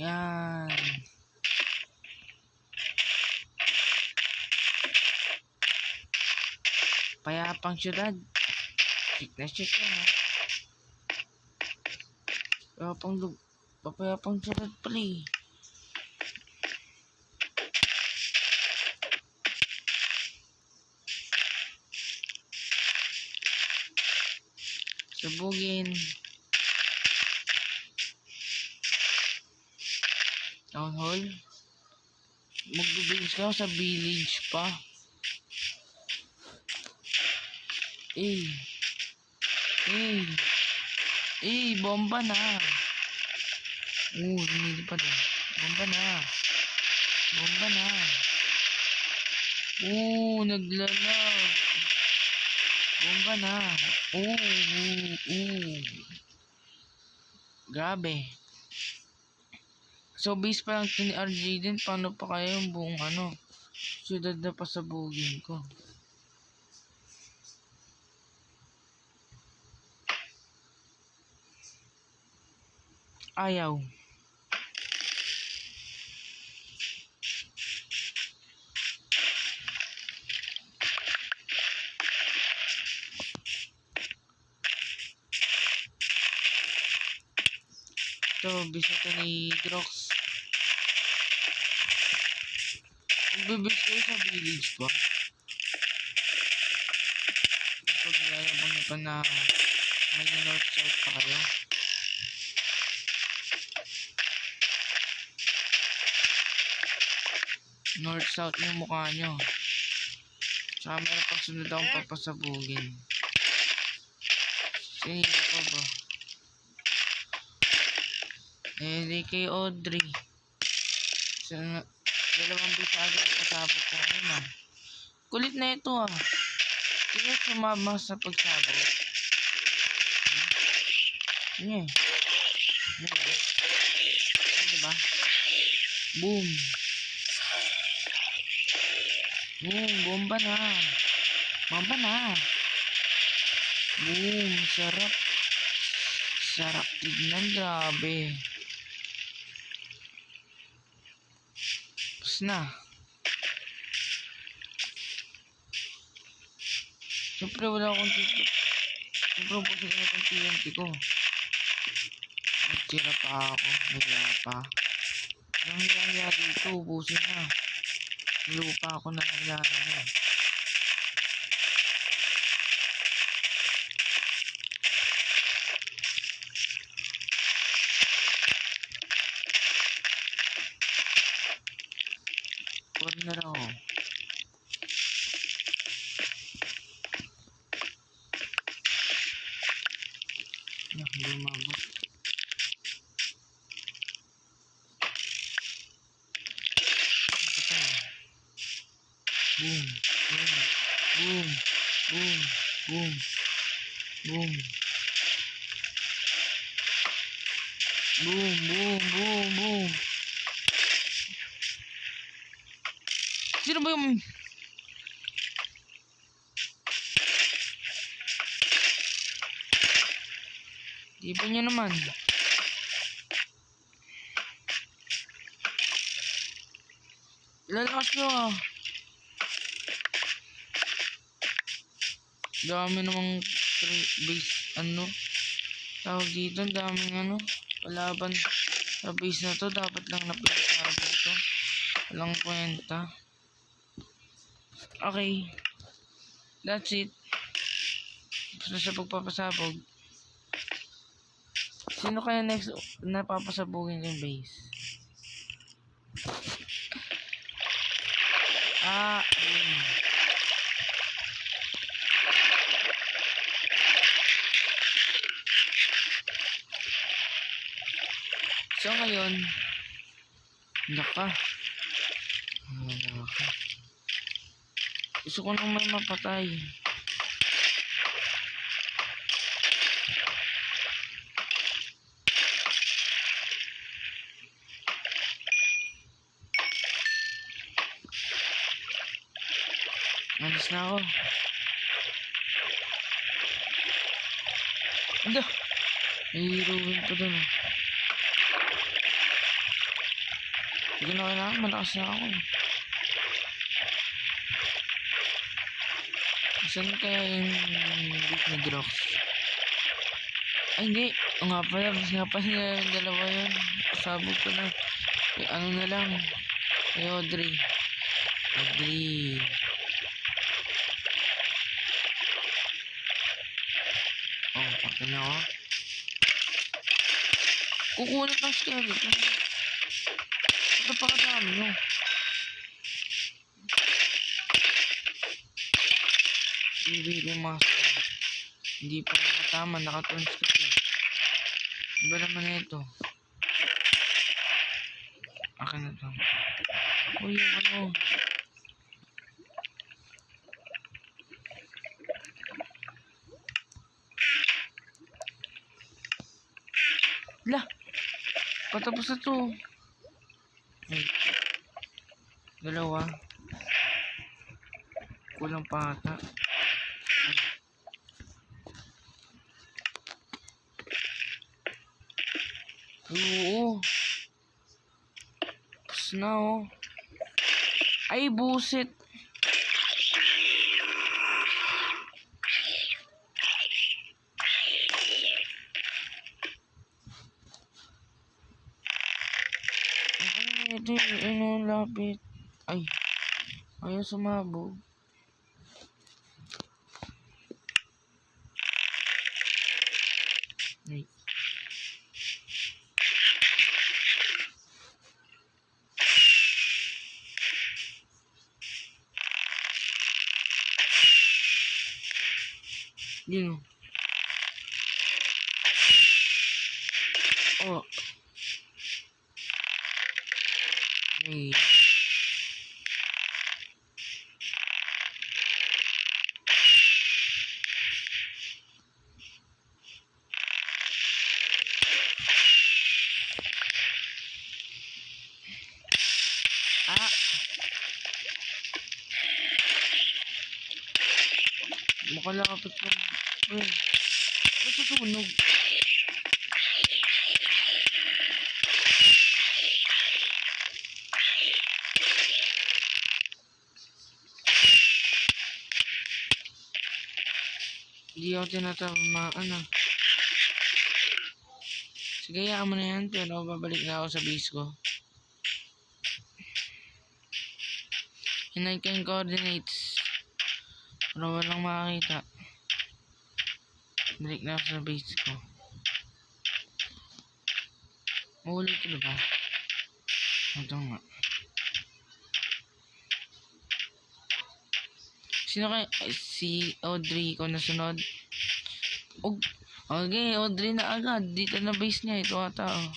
Yan. Payapang syudad. Check na check yan ha. Papayapang syudad pala eh. Sabugin. Town hall. Magbibigis ka sa village pa. Bomba na. Hindi pa din. Bomba na. Naglalag. Bomba na. Grabe. So, base pa lang ni RJ din. Paano pa kaya yung buong syudad na pasabugin ko? Ayaw. Ito, bisita ni Drox. Magbibis kayo sa village ba? Pag lalabang nyo pa na may north-south pa kayo. North-south yung mukha nyo. Tsaka meron pang sunod akong papasabugin. Sino pa ba? Hindi kay Audrey. Dalawang bisado pasabog ko ngayon Kulit na ito Kaya sumama sa pagsabog. Diba? Boom. Bomba na. Boom. Sarap tignan. Grabe. Tapos na. Siyempre wala akong TNT. Siyempre busin ko na itong TNT ko. Nagtira pa ako. Nagla pa. Anong hiya dito? Ubusin na. Lupa ako na naglaan na. Huwag na raw. Hindi umabot. Boom. Sino ba yung... Di ba niya naman? Lalakas nyo Dami namang base tawag dito, daming palaban sa base na to. Dapat lang napasabog to. Walang kwenta. Okay, that's it. Basta sa pagpapasabog. Sino kaya next na papasabugin yung base? So ngayon, gusto ko nang may mapatay. Alis na ako. May heroin pa dun Hindi na kailangan, malakas na ako eh. Saan kaya yung bit ni Grox? Ay hindi, o nga pala, mas nga pala yung dalawa yun. Sabog ko na. Eh, ano na lang. Ay Audrey. Audrey. Oh, pati na ako. Kukunat ng skeleton. Ito pa kadami no. Bibili master. Hindi pa nakatama, nakaturns kasi. Iba naman na ito. Akin na to. Uy, yung ano. Lah! Patapos na to. Ay. Dalawa. Kulang pa ata. Oo. Tapos na oh. Ay, buset. Ito yung lapit. Ay. Ayaw sumabog. Ay. Yun o. Oh. Ay. Ah. Makalapit lang. Uy. Nasusunog. Hindi ako tinatamaan ah. Sige, hayaan mo na yan. Pero babalik na ako sa base ko. Hinay ko yung coordinates. Para walang makakita. Balik na ako sa base ko. Mahuli ko na ba? Ito nga. Sino kaya? Si Audrey ko nasunod. Okay, Audrey na agad. Dito na base niya. Ito ata oh.